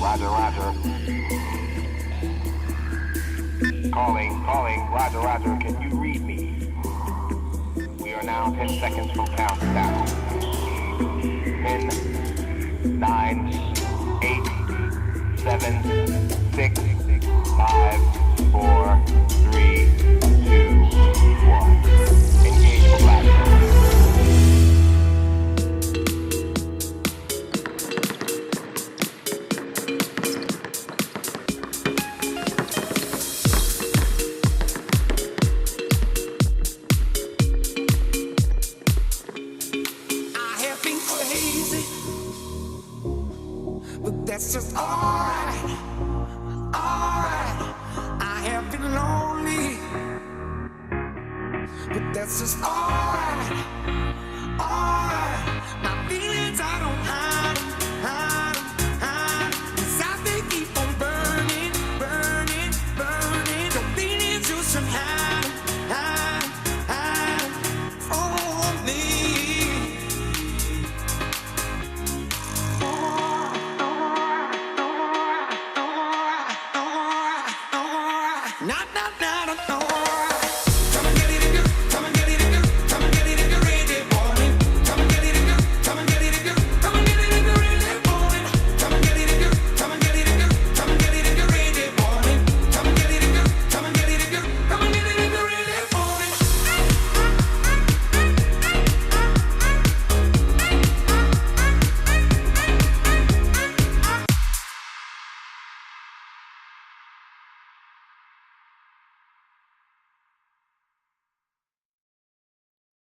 Roger, Roger. Calling, Roger, Roger. Can you read me? We are now 10 seconds from countdown. 10, 9, 8, 7, 6, 5, 4, 3, 2, 1. Engage for platform. That's just alright, alright. I have been lonely, but that's just alright, alright. My feelings I don't hide.